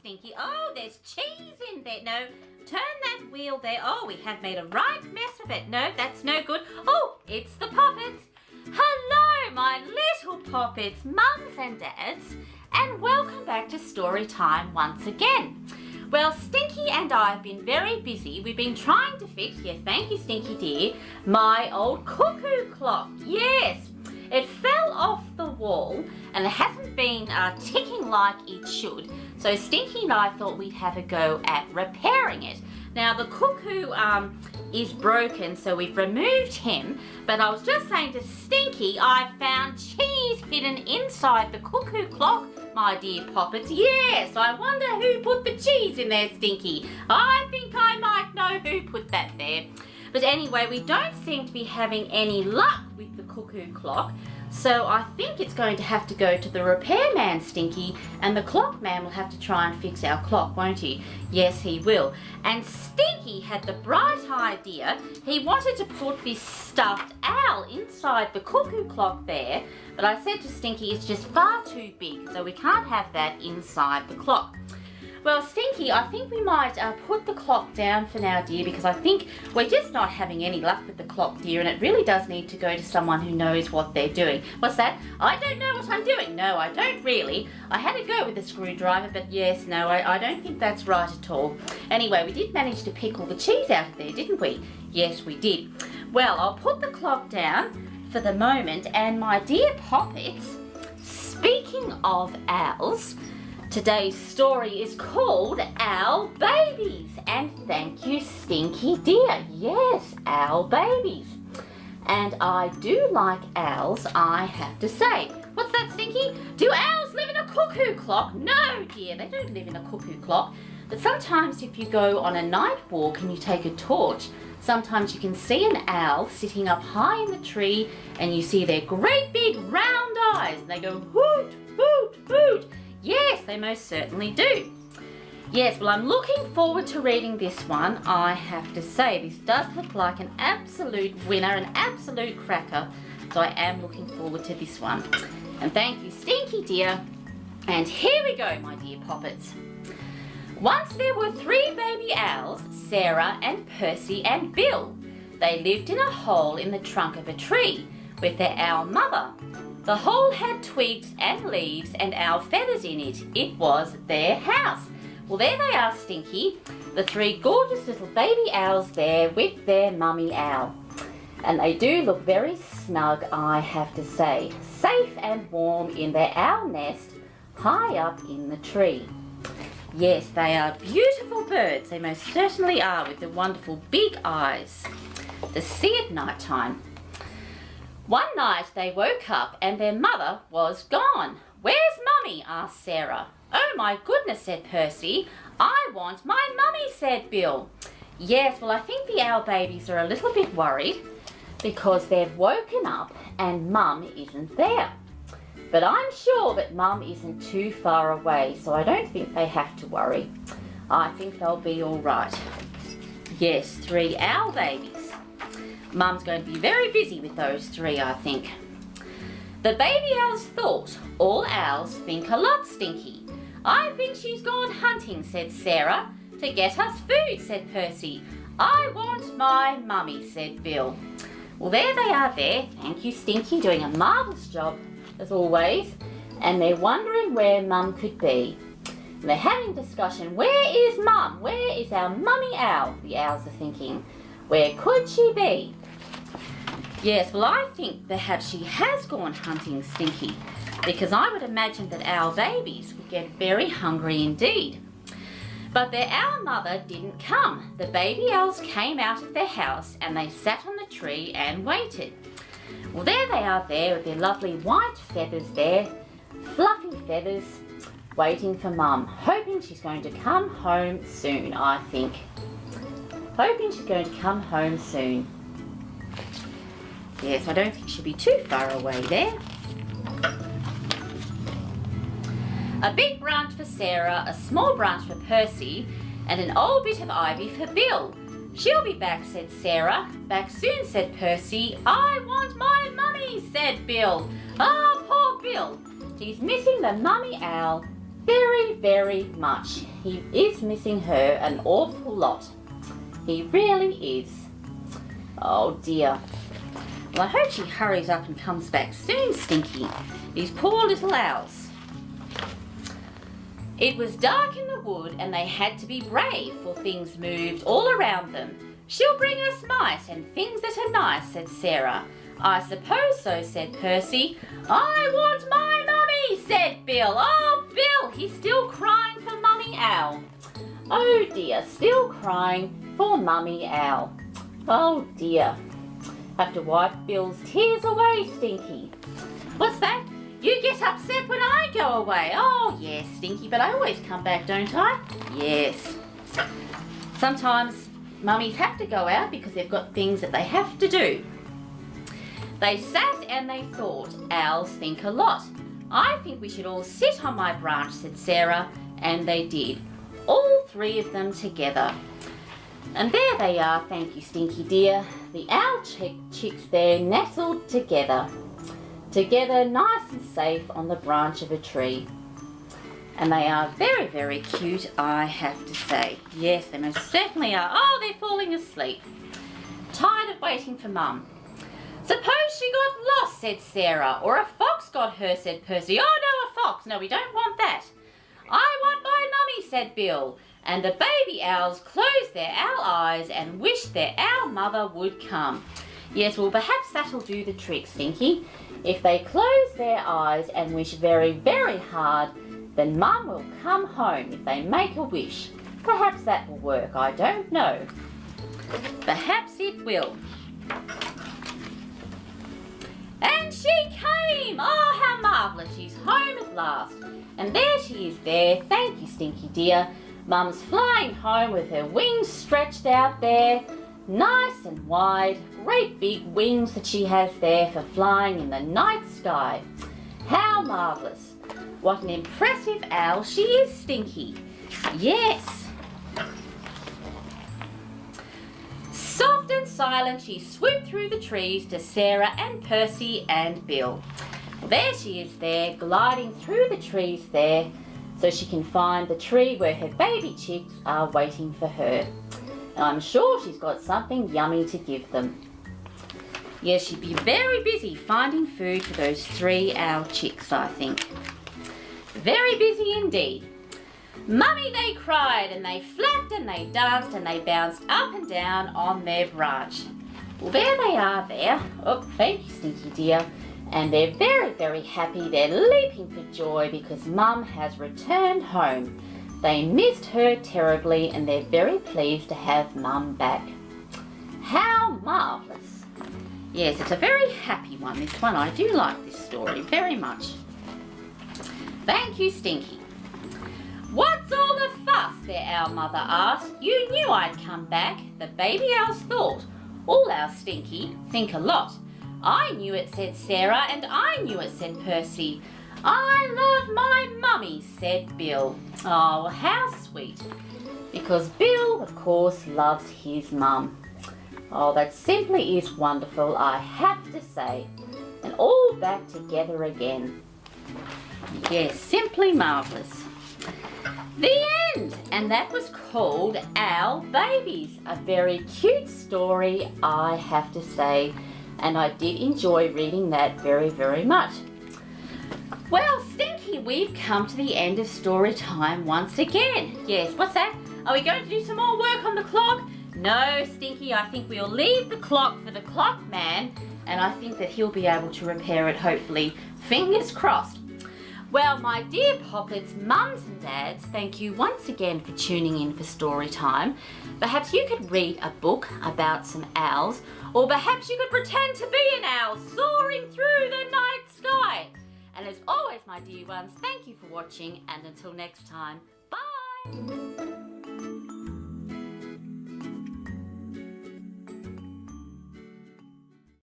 Stinky. Oh, there's cheese in there. No, turn that wheel there. Oh, we have made a right mess of it. No, that's no good. Oh, it's the poppets. Hello, my little poppets, mums and dads, and welcome back to story time once again. Well, Stinky and I have been very busy. We've been trying to fix, yes, thank you, Stinky dear, my old cuckoo clock. Yes, it fell off the wall and it hasn't been ticking like it should. So Stinky and I thought we'd have a go at repairing it. Now the cuckoo is broken, so we've removed him. But I was just saying to Stinky, I found cheese hidden inside the cuckoo clock, my dear poppets. Yes, I wonder who put the cheese in there, Stinky. I think I might know who put that there. But anyway, we don't seem to be having any luck with the cuckoo clock. So I think it's going to have to go to the repairman, Stinky, and the clock man will have to try and fix our clock, won't he? Yes, he will. And Stinky had the bright idea. He wanted to put this stuffed owl inside the cuckoo clock there, but I said to Stinky it's just far too big, so we can't have that inside the clock. Well, Stinky, I think we might put the clock down for now, dear, because I think we're just not having any luck with the clock, dear, and it really does need to go to someone who knows what they're doing. What's that? I don't know what I'm doing. No, I don't really. I had a go with the screwdriver, but yes, no, I don't think that's right at all. Anyway, we did manage to pick all the cheese out of there, didn't we? Yes, we did. Well, I'll put the clock down for the moment, and my dear poppets, speaking of owls, today's story is called Owl Babies, and thank you, Stinky dear. Yes, owl babies. And I do like owls, I have to say. What's that, Stinky? Do owls live in a cuckoo clock? No, dear, they don't live in a cuckoo clock. But sometimes if you go on a night walk and you take a torch, sometimes you can see an owl sitting up high in the tree and you see their great big round eyes and they go hoot, hoot, hoot. Yes, they most certainly do. Yes, well, I'm looking forward to reading this one, I have to say. This does look like an absolute winner, an absolute cracker. So I am looking forward to this one. And thank you, Stinky dear. And here we go, my dear poppets. Once there were 3 baby owls, Sarah and Percy and Bill. They lived in a hole in the trunk of a tree with their owl mother. The hole had twigs and leaves and owl feathers in it. It was their house. Well, there they are, Stinky. The 3 gorgeous little baby owls there with their mummy owl. And they do look very snug, I have to say. Safe and warm in their owl nest high up in the tree. Yes, they are beautiful birds. They most certainly are, with the wonderful big eyes to see at night time. One night they woke up and their mother was gone. Where's Mummy? Asked Sarah. Oh my goodness, said Percy. I want my mummy, said Bill. Yes, well, I think the owl babies are a little bit worried because they've woken up and Mum isn't there. But I'm sure that Mum isn't too far away, so I don't think they have to worry. I think they'll be all right. Yes, 3 owl babies. Mum's going to be very busy with those 3, I think. The baby owls thought, all owls think a lot, Stinky. I think she's gone hunting, said Sarah. To get us food, said Percy. I want my mummy, said Bill. Well, there they are there. Thank you, Stinky, doing a marvellous job, as always. And they're wondering where Mum could be. And they're having a discussion. Where is Mum? Where is our mummy owl? The owls are thinking. Where could she be? Yes, well, I think perhaps she has gone hunting, Stinky, because I would imagine that owl babies would get very hungry indeed. But their owl mother didn't come. The baby owls came out of their house and they sat on the tree and waited. Well, there they are there with their lovely white feathers there, fluffy feathers, waiting for Mum, hoping she's going to come home soon, I think. Hoping she's going to come home soon. Yes, I don't think she'll be too far away there. A big branch for Sarah, a small branch for Percy, and an old bit of ivy for Bill. She'll be back, said Sarah. Back soon, said Percy. I want my mummy, said Bill. Oh, poor Bill. He's missing the mummy owl very, very much. He is missing her an awful lot. He really is. Oh dear. Well, I hope she hurries up and comes back soon, Stinky. These poor little owls. It was dark in the wood and they had to be brave, for things moved all around them. She'll bring us mice and things that are nice, said Sarah. I suppose so, said Percy. I want my mummy, said Bill. Oh, Bill, he's still crying for Mummy Owl. Oh dear, still crying for Mummy Owl. Oh dear. Have to wipe Bill's tears away, Stinky. What's that? You get upset when I go away. Oh, yes, Stinky, but I always come back, don't I? Yes. Sometimes mummies have to go out because they've got things that they have to do. They sat and they thought. Owls think a lot. I think we should all sit on my branch, said Sarah, and they did. All three of them together. And there they are, thank you, Stinky dear. The owl chicks there nestled together. Together, nice and safe on the branch of a tree. And they are very, very cute, I have to say. Yes, they most certainly are. Oh, they're falling asleep. Tired of waiting for Mum. Suppose she got lost, said Sarah. Or a fox got her, said Percy. Oh, no, a fox. No, we don't want that. I want my mummy, said Bill. And the baby owls closed their owl eyes and wished their owl mother would come. Yes, well, perhaps that'll do the trick, Stinky. If they close their eyes and wish very, very hard, then Mum will come home if they make a wish. Perhaps that will work, I don't know. Perhaps it will. And she came! Oh, how marvellous. She's home at last. And there she is there. Thank you, Stinky dear. Mum's flying home with her wings stretched out there. Nice and wide. Great big wings that she has there for flying in the night sky. How marvellous. What an impressive owl she is, Stinky. Yes. Soft and silent, she swooped through the trees to Sarah and Percy and Bill. There she is there, gliding through the trees there, so she can find the tree where her baby chicks are waiting for her. And I'm sure she's got something yummy to give them. Yes, she'd be very busy finding food for those 3 owl chicks, I think. Very busy indeed. Mummy, they cried, and they flapped and they danced and they bounced up and down on their branch. Well, there they are there. Oh, thank you, Stinky dear. And they're very, very happy. They're leaping for joy because Mum has returned home. They missed her terribly and they're very pleased to have Mum back. How marvellous. Yes, it's a very happy one, this one. I do like this story very much. Thank you, Stinky. What's all the fuss, their owl mother asked. You knew I'd come back. The baby owls thought. All owls, Stinky, think a lot. I knew it, said Sarah, and I knew it, said Percy. I love my mummy, said Bill. Oh, how sweet. Because Bill, of course, loves his mum. Oh, that simply is wonderful, I have to say. And all back together again. Yes, simply marvellous. The end! And that was called Owl Babies. A very cute story, I have to say. And I did enjoy reading that very, very much. Well, Stinky, we've come to the end of story time once again. Yes, what's that? Are we going to do some more work on the clock? No, Stinky, I think we'll leave the clock for the clock man, and I think that he'll be able to repair it, hopefully. Fingers crossed. Well, my dear poppets, mums and dads, thank you once again for tuning in for story time. Perhaps you could read a book about some owls, or perhaps you could pretend to be an owl soaring through the night sky. And as always, my dear ones, thank you for watching, and until next time, bye!